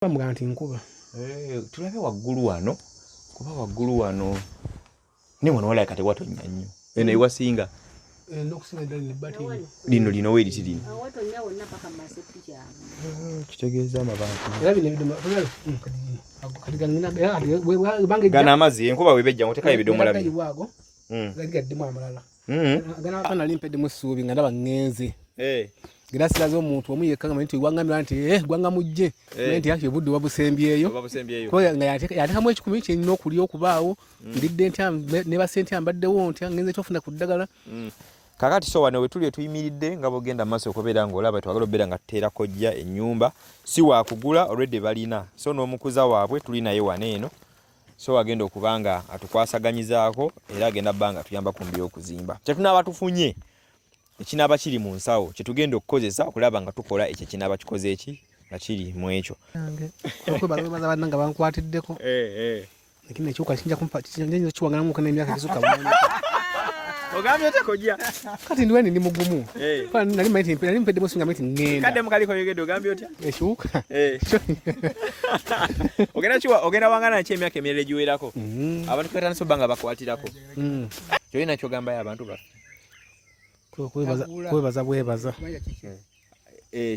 Bamuganti nkuba. Tulabe waggulu wano. Kuba waggulu wano. Ne wano wala kati watu nnyo. Eno iwasinga. Nokusinga dali bati. Lino weri tilino. Watu nyawo napaka masepicha. Kitegeeza amabantu. Era bino bidoma. Kati ganina gana amazi enkuba webejja ngoteka ebidomola bino. Wago. Gaddemu amalala. Gana pana limpede musubi nga ndaba ngenze. Grasila z'omuntu omu yekanga nti wangamira nti gwanga mujje nti yake budde wabusembyeyo ko nga yatekamu ekikumi ky'ennyo okulya okubaawo ndidde ntya ne basente ambaddewo ntya ngenze tofuna ku ddagala kakati so wano wetuli tuyimiridde nga bogenda maaso okubeera ng'olaba twagala obeera nga tuteera Kojja ennyumba si wakugula already balina so n'omukuza waabwe tuli naye wano eno so agenda okubanga atukwasaganyizaako era agenda bbanga tuyamba ku by'okuzimba kyetunaaba tufunye ekinaba kiri mu nsawo kyetugenda okukozesa okulaba nga tukola ekyo kinaba kikoze eki nga kiri mu ekyo okwebaza bannanga bankwatiddeko lakini ekyoka kinja kumpatinja kiwanganamu kana emyaka kisuka bwana ogambye ate Kojja kati ndiwe ndi mugumu nali maiti nali mpedde musinga maiti ngenda kadde mukaliko yogedde ogambye otya ekyuka ogenda wangana ki emyaka emirala giwerako abantu katandise obbanga bakwatirako kyolina kyogamba y'abantu baffe kwebaza bwebaza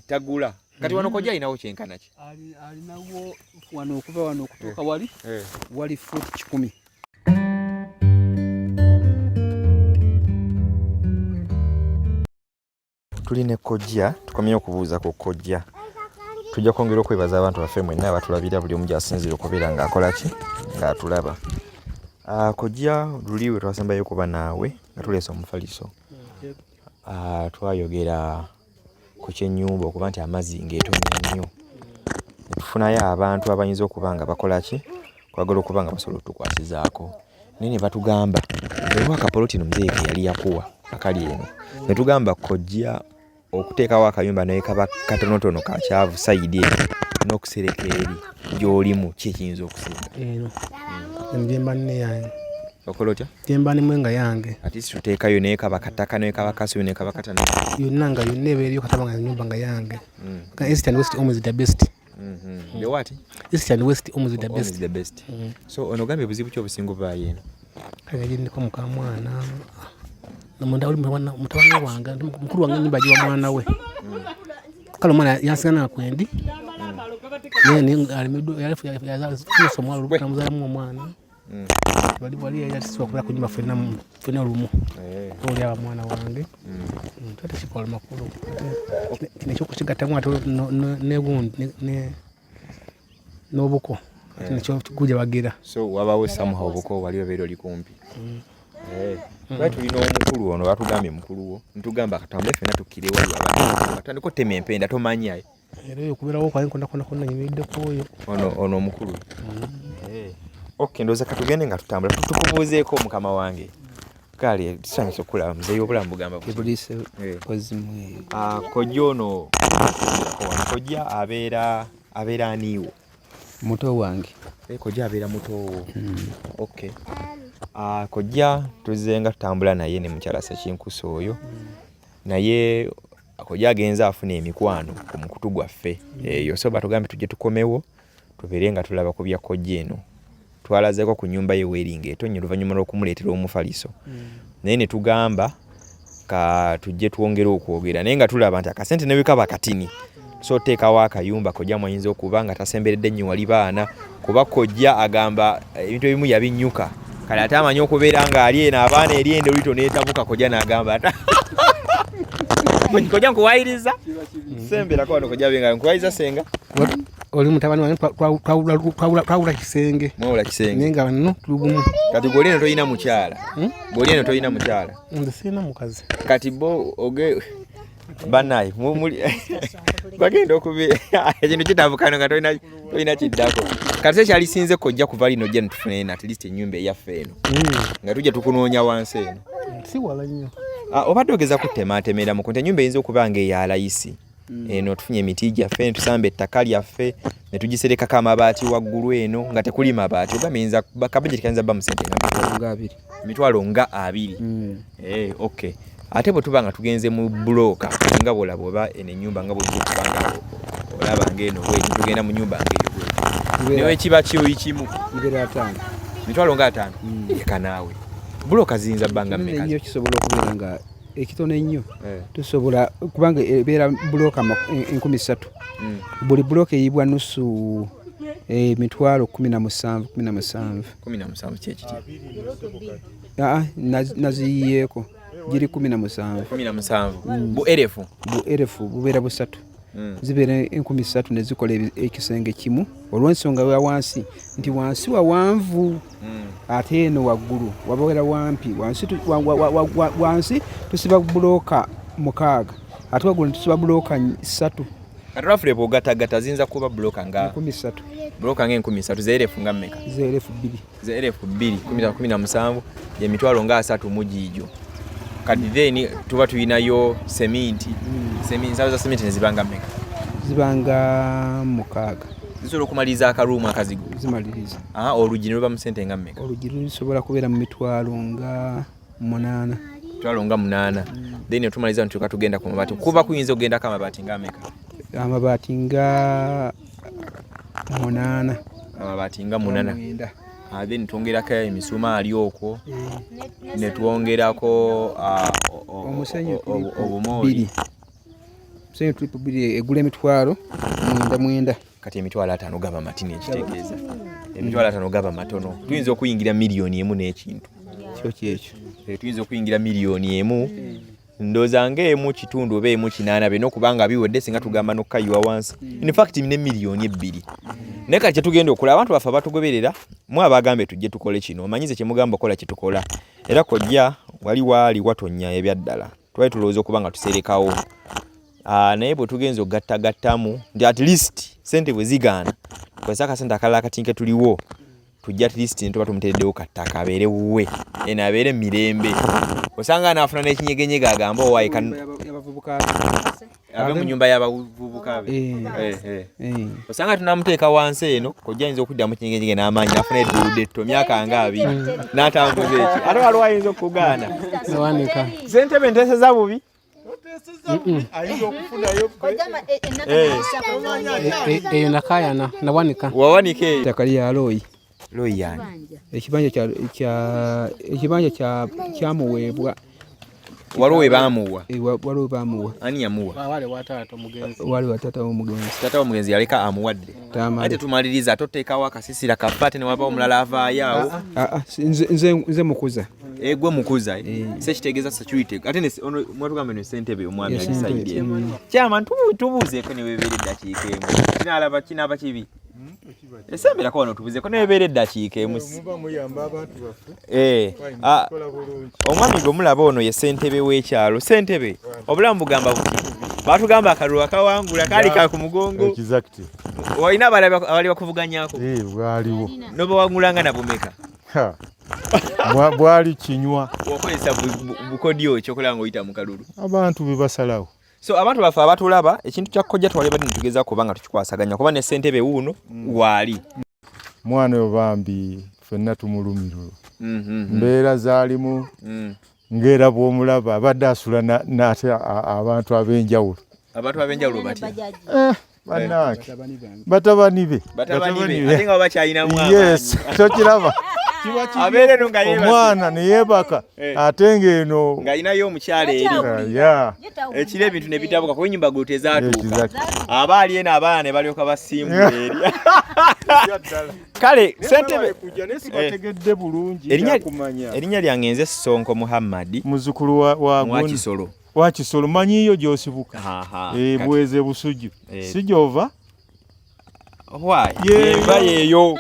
tagula kati wano Kojja alinawo kyenkana ki alinawo wano okuva wano okutuuka wali foot 10 tuli ne Kojja tukomye okubuuza ku Kojja tujja kwongera okwebaza abantu baffe mwenna abatulabira buli omu gy'asinzira okubeera ng'akola ki ng'atulaba Kojja luliwe twasembayo kuba naawe nga tuleese omufaliso twayogera ku kyennyumba okuba nti amazzi ng'etonya nnyo tufunayo abantu abayinza okuba nga bakola ki kwagala okuba nga basobola otukwasizaako naye ne batugamba eriwo akapolotino muzeeyi ke yali yakuwa akali eno ne tugamba Kojja okuteekawo akayumba naye kaba katonotono ka kyavu sayidi eno n'okusereka eri gy'olimu ki ekiyinza okusinga eno embyemba nne yange okola otya gyemba nimwe nga yange ati situteekayo naye kaba kataka naye kaba kasubi naye kaba katana yonna nga yonna eba eriyo kataba nga ennyumba nga yange east and west always the best the what east and west always the best so ono gambye buzibu ki obusinga obaayo eno kagye ndiko mukamwana namunda oli mutabani wange mukulu wange nyumba jiwa mwana we kale mwana yasigana kwendi nene alimido yalifu yazasomwa lukamuzala mu mwana bali yasiswa kula kunyumba fena lumu oli aba mwana wange tate sikola makulu kine cyo kukigatamwa to ne gundi ne nobuko kine cyo kuja bagira so wabawe somehow buko wali obeero likumpi batu lino omukulu ono batugambye mukulu wo ntugamba katambule fena tukire wali abantu batandiko teme empenda tomanyayo era yo kubirawo kwa konna nyimidde koyo ono omukulu okay ndoza katugende nga tutambula tukubuuzeeko mukama wange kale tusanyusa okulaba muzeeyi obulamu bugamba bulise kozimwe Kojja ono Kojja abeera aniiwo muto wange Kojja abeera mutowo okay Kojja tuzenga tutambula naye ne mukyala Ssekinkusa oyo naye Kojja agenza afuna emikwano ku mukutu gwaffe eyo so batugambye tujje tukomewo tubeere nga tulaba ku bya Kojja eno twalazeeko ku nnyumba ye weeringa etonye oluvannyuma lw'okumuleetera omufaliso naye ne tugamba ka tujje twongere okwogera naye nga tulaba nti akasente ne bikaba katini so teekawo akayumba Kojja mwayinza okuba nga tasemberedde nnyo wali baana kuba Kojja agamba ebintu ebimu yabinnyuka kale ate amanyi okubeera ng'ali eno abaana eri ende olito neetabuka Kojja n'agamba ata Kojja nkuwayiriza semberako wano Kojja benga nkuwayiriza senga oli mutabani wange twawula kisenge mwawula kisenge nenga wano tulugumu kati goli eno toyina mukyala goli eno toyina mukyala ndisina mukazi kati bo oge banayi bagenda okubi ekintu kitabukano nga toyina kiddako kati sekyali sinze Kojja kuva lino gye ntufune at least ennyumba eyaffe eno nga tujja tukunoonya wansi eno si wala nnyo obadde ogeza kutemaatemera mu kunti ennyumba eyinza okuba nga eya layisi eno tufunye emiti gyaffe netusamba ettaka lyaffe ne tugiserekako amabaati waggulu eno nga tekuli mabaati ogaminza kabajeti kayinza bba mu sente nga emitwalo nga 2 okay ate bwe tuba nga tugenze mu bulooka nga bwolaba oba eno ennyumba nga bwe kubanga olaba ngeno bwe tugenda mu nyumba ngeyo newe kiba kimu ibera 5 mitwalo nga 5 yeka naawe buloka ziyinza bbanga mmeka nnyo kisobola okubeera nga ekitono ennyo tusobola kubanga ebeera buloka 3,000 buli buloka eyibwa nusu emitwalo 17 kyekiti naziyiyeeko giri 17 bu erefu bubeera busatu zibeera 3,000 ne zikola ekisenge kimu olw'ensonga ya wansi nti wansi wawanvu ate eno waggulu wabeera wampi wansi tusiba buloka 6 ate waggulu tusiba buloka 3 katulafule bw'ogatagata ziyinza kuba buloka nga 3,000 buloka nga 3,000 zeerefu nga mmeka zeerefu 2 17 emitwalo nga 3 mu giijo kati then tuba tulinayo seminti nsalo za seminti nezibanga mmeka zibanga 6 zisobola okumaliriza akaruumu akazigo zimaliriza oluggi ne luba mu sente nga mmeka oluggi lusobola kubeera mu mitwalo nga 8 then otumaliza ntuuka tugenda ku mabaati kuba kuyinza okugendako amabaati nga mmeka amabaati nga 8 then twongerako emisumaali okwo ne twongerako omusenyu obumooli musenyu tulipu 2 egula emitwalo 9 kati emitwalo 5 gaba matini ekitegeeza emitwalo 5 gaba matono tuyinza okuyingira miliyoni 1 n'ekintu kyekyo tuyinza okuyingira miliyoni 1 ndooza ng'emu kitundu oba emu 8 bino okubanga biwedde singa tugamba n'okukayiwa wansi in fact ne miliyoni 2 naye kati kyetugenda okola abantu baffe abatugoberera mwe abagambe tujje tukole kino omanyize kyemugamba okola kyetukola era Kojja waali watonya ebyaddala twali tulowooza okuba nga tuserekawo naye bwe tugenza okugattagattamu nti at least sente bwe zigaana tukozesa akasente akalala akatinke tuliwo tujja at least ntuba tumutereddewo kattaka abeere wuwe eno abeere mirembe osanga anaafuna n'ekinyegenyege agamba owaaye ave mu nyumba y'abavubuka be osanga tunamuteeka wansi eno Kojja ayinza okuddamu kinyegenyege n'amaanyi n'afuna edduude tto myaka nga 2 n'atambuza eki ate waliwo ayinza okugaana ssentebe nteeseza bubi eyo nakayana nawanika wawanika eyo ettaka lya looyi yani ekibanja kyamuweebwa waliwo webamuwa waliwo bamuwa ani yamuwa wali wataata w'omugenzi taata w'omugenzi yaleka amuwadde ate tumaliriza toteekawo akasisira kafa ate newaba omulala avaayo awo nze mukuza gwe mukuza sekitegeeza security ate mwatugambe ne ssentebe omwami agisaidde kyama tubuuzeeko newebeera eddakiika emu kinaaba kibi esembera wano tubuzeeko newebeera eddakiika emu omwami gwe mulaba ono ye ssentebe w'ekyalo ssentebe obulamu bugamba buti batugamba akalulu akawangula kaali ka ku mugongo walina abali bakuvuganyako bwaliwo nobawangulanga nabumeka bwali kinywa wakozesa bukodyo ekyokola nga oyita mu kalulu abantu bebasalawo so abantu baffe abatulaba ekintu kya Kojja twali badde nitugeza kubanga tukikwasaganya kuba ne ssentebe wuuno waali mwana oyo bambi ffenna tumulumirwa mbeera zaalimu ng'era bw'omulaba abadde asula n'ate abantu ab'enjawulo batya bannange batabani be ate nga bakyalinamu yes tokiraba abeere nga omwana ne yeebaka ate ng'eno ng'alinayo omukyala eri ekiro ebintu ne bitabuka kuba ennyumba gwe tezaatuuka aba ali eno abaana ne balyoka basimbula eri kale ssentebe bategedde bulungi erinnya lyange nze Sonko Muhammad muzzukulu wa Kisolo manyiyo gy'osibuka bweze busujju sijova yeva yeeyo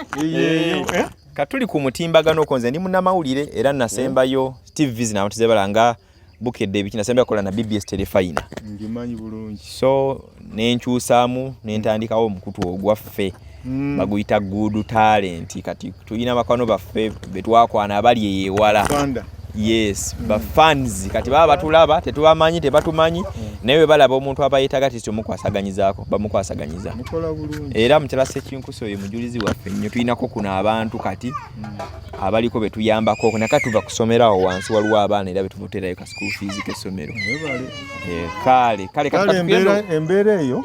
katuli ku mutimbagano konze ndi munnamawulire era nasembayo TVs nawo tezebalanga bukedde ebiki nasembayo kola na BBS Telefina ndimanyi bulungi so nenkyusaamu nentandikawo omukutu ogwaffe baguyita Good Talent kati tulina bakwano baffe betwakwana abali eyewala yes ba fans kati baba batulaba tetubamanyi tebatumanyi naye balaba omuntu abayitaga tisi omukwasaganyizaako bamukwasaganyiza era mukyala Ssekinkuso oyo mujulizi waffe nnyo tulinako kuno abantu kati abaliko betuyambako nakati tuva kusomerawo wansi waliwo abaana era betuvuterayo ka school fees k'essomero kale embeera eyo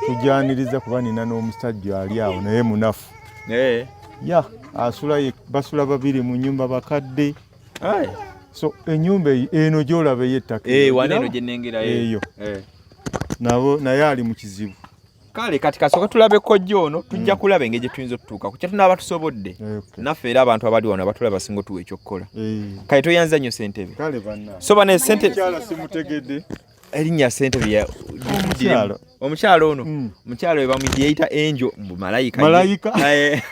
tujyaniriza kuba nina n'omusajja ali awo naye munafu ya basula babiri mu nnyumba bakadde so enyumba eno gyolaba yettaka waneeno gye nnengerayo eyo nabo naye ali mu kizibu kale kati kasooka tulabe Kojja ono tujja kulaba engeri gye tuyinza otutuuka ku kyatunaaba tusobodde naffe era abantu abali wano abatulaba singa otuwa ekyokkola kale toyanza nnyo ssentebe so bane ssentebe simutegedde erinnya ssentebe omukyalo ono omukyalo we bamuyita Angel mbu malayika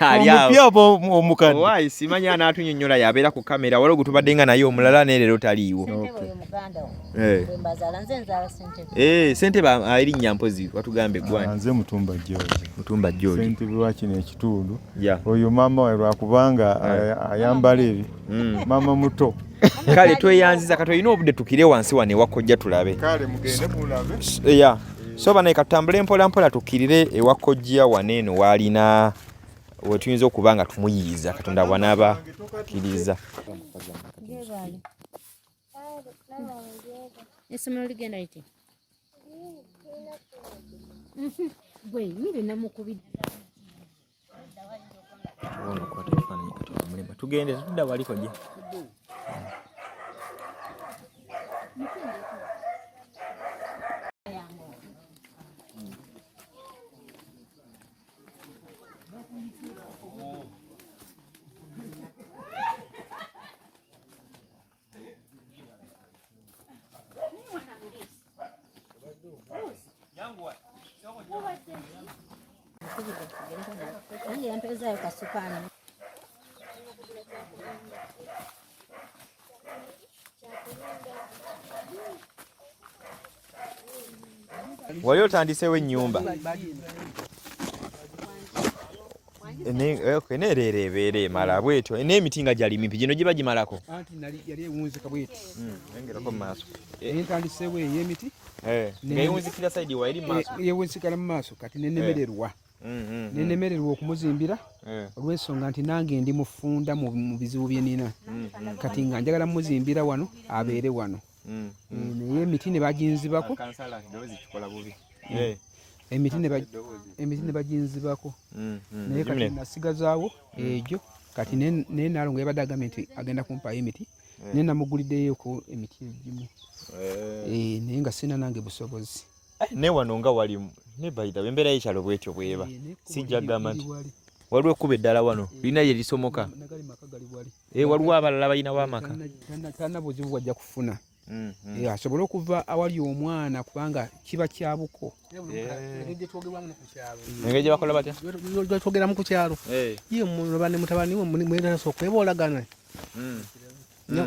ali awo omukadde owaayi simanyi anaatunnyonnyola yabeera ku kamera waliwo gwe tubadde nga naye omulala neerero taliiwo ssentebe erinnya mpozi watugambe gwani nze Mutumba George ssentebe wa kino ekitundu oyo maama we lwakubanga ayambala ebi maama muto kale tweyanziza kati olina obudde tukire wansi wane ewa Kojja tulabe kale mugende mulabe so banaye katutambule mpola mpola tukirire ewa Kojja waneeno waalina wetuyinza okuba nga tumuyiiza Katonda bw'anaaba akkiriza essomero ligenda liti gwe nyiri namukubidde tugende tudda wali Kojja yampezayo kasukani wali otandiseewo ennyumba neerera ebeera emala bwetyo n'emiti nga gyali mimpi gino giba gimalako anti yali ewunzika bweti engerako mu maaso entandiseewo ey'emiti nga ewunzikira saidi wa eri mu maaso yewunzikala mu maaso kati nenemererwa nenemererwa okumuzimbira olw'ensonga nti nange ndi mufunda mu bizibu bye nina kati nga njagala muzimbira wano abeere wano naye emiti ne baginzibako emiti ne baginzibako naye kati nasigazaawo egyo kati naye nalongo yabadde agambye nti agenda kumpaayo emiti naye namuguliddeyooko emiti egimu naye nga sina nange busobozi ne wano nga walimu ne bayita embeera y'ekyalo bwetyo bweba sijja gamba nti waliwo ekkuba eddala wano lirina ye lisomoka waliwo abalala balinawo amaka talina buzibu bwajja kufuna asobole okuva awali omwana kubanga kiba kyabuko engeri gye bakola batya twogeramu ku kyalo ye mulabane mutabani we mweraso okwebolagana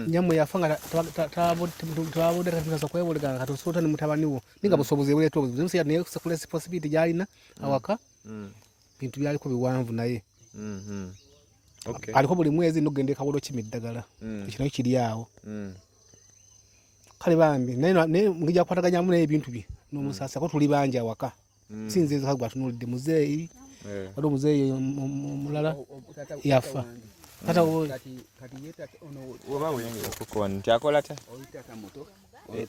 nyamwe yafa nga twabudde katulaso kwebolagana katusuuta ne mutabani wo ninga busobozi buleeta obuzibu naye naye sekula possibility gyalina awaka bintu byaliko biwanvu naye aliko buli mwezi nogenda ekawolo kimi eddagala ekyo nakyo kiri awo kale bambi naye ngija kukwataganyamu naye ebintu bye n'omusasi ako tuli bangi awaka sinze nze kagwa tunulidde muzeeyi waliwo muzeeyi mulala yafa kati oba weyongera okukoba nti akola ta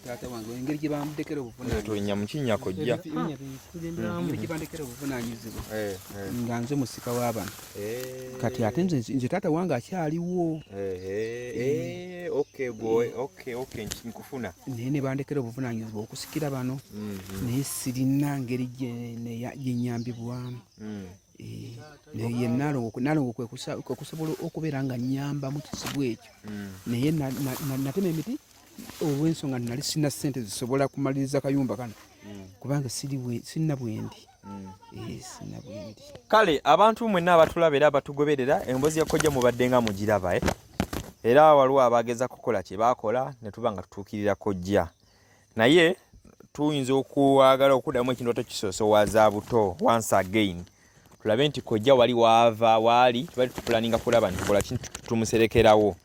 taata wange engeri gye bamudekera tonya mukinnya Kojja gye bandekera obuvunaanyizibwa nga nze musika w'abana kati ate nze taata wange akyaliwo nkufuna naye ne bandekera obuvunaanyizibwa okusikira bano naye sirina ngeri gye nyambibwamu naye nalongo kwekusobola okubeera nga nyamba mu kizibu ekyo naye natema emiti olw'ensonga nali sina ssente zisobola kumaliriza kayumba kano kubanga sirina bwendi sina bwendi kale abantu mwenna abatulaba era abatugoberera emboozi ya Kojja mubadde nga mugiraba era waliwo abageza kukola kye bakola ne tuba nga tutuukirira Kojja naye tuyinza okuwagala okuddamu ekintu kisoosowaza buto once again tulabe nti Kojja wali waava waali tubali tupulaninga kulaba nti tukola kintu tumuserekerawo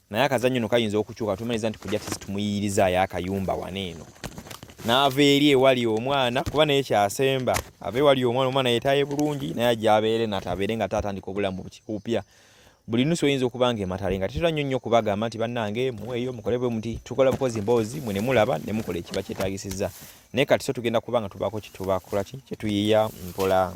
naye akazannyo no kayinza okukyuka tumanyiriza nti Kojja tumuyiirizaayo akayumba waneeno n'ava eri ewali omwana kuba naye kyasemba ava ewali omwana yeetaaye bulungi naye ajja abeere natabeere nga taatandika obulamu bukikuupya buli nusu oyinza okuba nga ematale nga tetera nnyo okubagamba nti bannange muweeyo mukole bwe muti tukola bukozi mboozi mwe ne mulaba ne mukola ekiba kyetaagisizza naye kati so tugenda kuba nga tubaako kitubakola kyetuyiiya mpola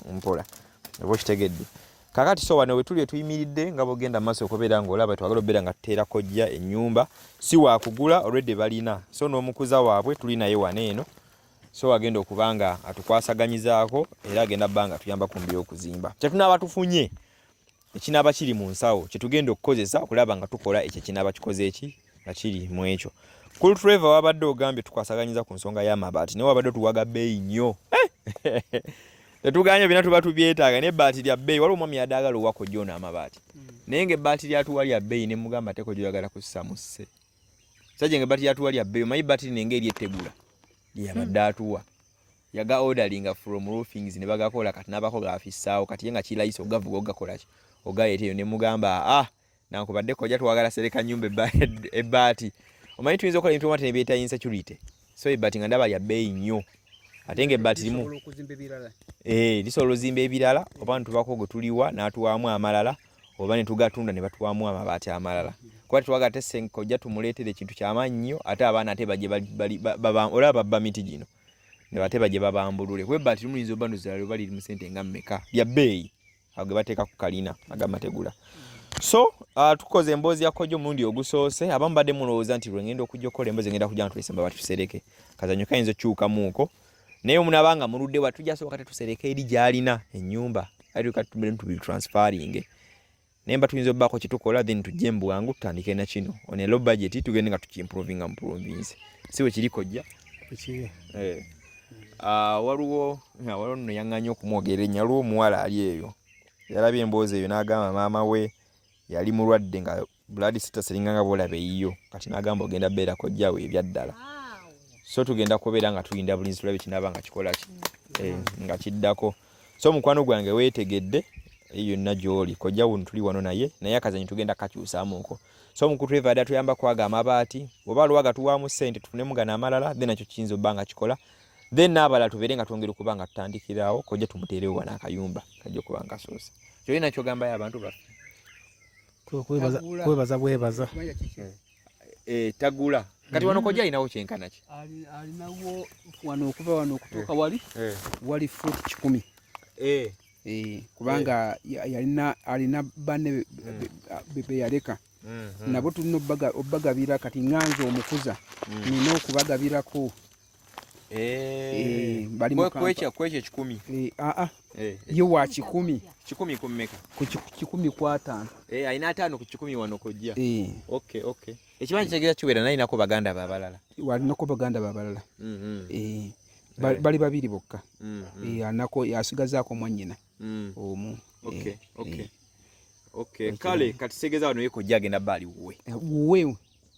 oba okitegedde kakati so wano wetuli tuyimiridde nga bogenda maaso okubeera ng'olaba twagala obeera nga tuteera Kojja ennyumba si waakugula already balina so n'omukuza waabwe tuli naye wano eno so agenda okuba nga atukwasaganyizaako era agenda bba nga tuyamba ku by'okuzimba kyetunaaba tufunye ekinaaba kiri mu nsawo kyetugenda okukozesa okulaba nga tukola ekyo kinaaba kikoze eki nga kiri mu ekyo Cool Trevor wabadde ogambye tukwasaganyiza ku nsonga y'amabaati naye wabadde tuwaga bbeeyi nnyo tetuganye bina tuba tubyetaaga naye ebbaati lya bbeeyi waliwo omwami yadaagala owa Kojja ono amabaati naye ng'ebbaati lyatuwa lya bbeeyi ne mugamba ate Kojja oyagala kussa mu sse sajja ng'ebbaati lyatuwa lya bbeeyi omanyi bbaati lino engeri ettegula lyabadde atuwa yaga ordaringa from roofings ne bagakola kati n'abako gaafissaawo kati ye nga kilayisa ogavuga ogakola ki ogayeteeyo ne mugamba nankubadde Kojja twagala sereka nnyumba ebbaati omanyi tuyinza okukola ebintu omate ne byeta insecurity so ebbaati nga ndaba lya bbeeyi nnyo ate ng'ebbaati limu lisobola ozimba ebirala oba netubako gwe tuliwa n'atuwaamu amalala oba ne tugatunda ne batuwaamu amabaati amalala kuba tetwaga te Kojja tumuleetere ekintu ky'amaanyi nnyo ate abaana ate bajje olaba babba miti gino ne bate bajje babambulule kuba ebbaati limu liyinza obba ndozala lyoba liri mu ssente nga mmeka lya bbeeyi ago ge bateeka ku kalina agamategula so tukoze emboozi ya Kojja omulundi ogusoose abamu badde mulowooza nti lwengenda okujja okukola emboozi ngenda kujja nga tulisemba batusereke kazanyo kayinza okyukamuuko naye omunabanga muludde watujja soboka tetusereke eri gy'alina ennyumba atukatumire tubitransferring naye mba tuyinza obbaako kyetukola then tujje mbwangu tutandike na kino on a low budget tugende nga tukimprovinga mu province si bwe kiri Kojja waliwo nno yaŋŋanya okumwogera ennya waliwo omuwala ali eyo yalabye emboozi eyo n'agamba maama we yali mulwadde nga blood status eringanga bwolaba eyiyo kati n'agamba ogenda beera Kojja we ebyaddala so tugenda kubeera nga tuyinda bulinzi tulabe kinaaba nga kikola ki nga kiddako so mukwano gwange weetegedde eyo yonna gy'oli Kojja wuno tuli wano naye akazanyi tugenda kakyusaamuuko so Mukulu Trevor adda tuyamba kwaga amabaati oba luwa gatuwaamu ssente tufunemu gano amalala then nakyo kiyinza obba nga kikola then n'abalala tubeere nga twongera okuba nga tutandikirawo Kojja tumuteerewo wano akayumba kajja okuba nga kasoose kyolina kyogambayo abantu baffe kwebaza tagula kati wano Kojja alinawo kyenkana ki alinawo wano okuva wano okutuuka wali fuuti 10 kubanga alina banne be yaleka nabo tulina obbagabira kati ŋŋanza omukuza nina okubagabirako kwekyo 10 ye wa 10 kummeka ku 10 ku 5 alina 5 ku 10 wano Kojja okay ekibanyi kitegeeza kiwera nalinako baganda babalala walinako baganda babalala bali babiri bokka anako yasigazaako mwannyina omu kale kati kitegeeza wano ye Kojja agenda bali wuwe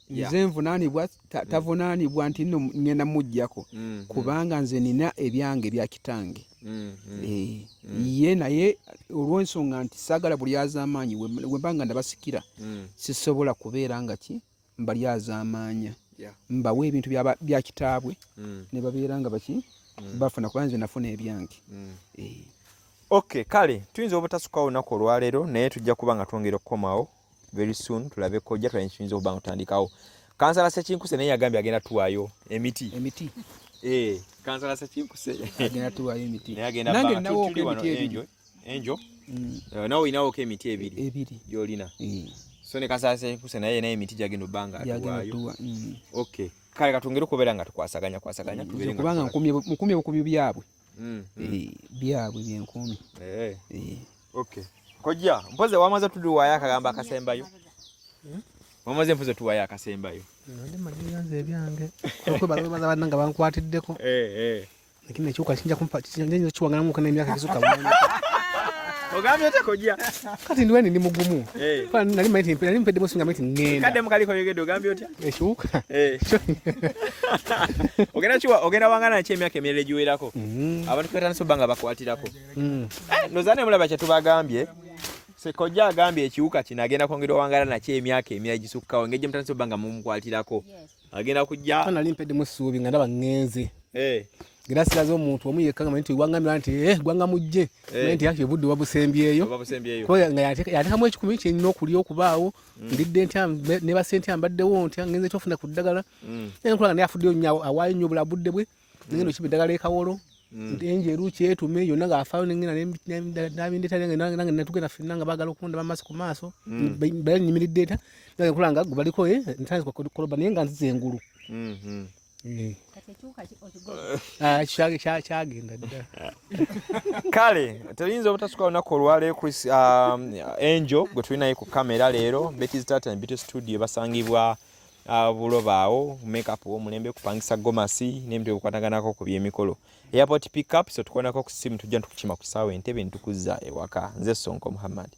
nze nvunaanibwa tavunaanibwa nti nno ngenda mujjako kubanga nze nina ebyange bya kitange ye naye olw'ensonga nti saagala buli azaamaanyi wembanga ndabasikira sisobola kubeera nga mbali azaamaanya mbawe ebintu bya kitaabwe ne babeera nga bafuna kuba nze nafuna ebyange kale tuyinza obutasukawo olunaku olwaleero naye tujja kuba nga twongera okukomawo very soon tulabe Kojja tulanye kiyinza okuba nga tutandikawo kansala Ssekinkuse naye yagambye agenda tuwaayo emiti kansala Ssekinkuse agenda tuwaayo emiti nange nawo emiti enjo nawe olinawo emiti ebiri gy'olina so ne kansala Ssekinkuse naye emiti gyagenda obba nga atuwaayo kale katwongere okubeera nga tukwasaganya kubanga nkumye bukumyi byabwe byenkumi Kojja mpoze wamaze tuduwaayo akagamba akasembayo wamaze mpoze tuwaayo akasembayo ndi majiyanze ebyange okwebaza banna nga bankwatiddeko lakini ekiwuka kijja kiwanganamuka n'emyaka gisuka ogambye ate Kojja kati ndiweni ndi mugumu nali mpedde musinga maiti ngenda kadde mukaliko yogedde ogambye otya ekiwuka ogenda wangana ki emyaka emirala egiwerako abantu twetandise obba nga bakwatirako nozane mulaba kyetubagambye Kojja agambye ekiwuka kino agenda kwongera owangala nakyo emyaka emirala gisukkawo engeri gye mutandise obba nga mumukwatirako agenda kujja nali mpedde mu ssuubi nga ndaba ŋŋenze Grasi lazo omuntu omu yekanga nti wangamira nti gwanga mujje nti yakye budde wabusembyeyo ko nga yatekamu ekikumi kyenina okulya okubaawo ndidde ntya ne basente ambaddewo ntya ngenze kyofuna ku ddagala enkulanga ne afuddeyo nnyo awaayo nnyo bulabudde bwe ngendo kiba eddagala ekawolo enjeru kyetume yonna ng'afaayo nengenda nabindeeta nange natugenda ffenna nga baagala okunda bamaaso ku maaso banyimiridde eta nange enkulanga gubaliko ntandika koloba naye nga nziza engulu kyagenda ddala kale teyinza obutasuka olunaku olwaleero Chris Angel gwe tulinaye ku kamera leero Betty's Tata and Beauty Studio basangibwa bulobaawo makeup w'omulembe kupangisa gomasi n'ebintu ebikwataganako ku by'emikolo airport pick up so tukonako ku simu tujja tukukima ku ssaawa entebe ntukuzza ewaka nze Sonko Muhammad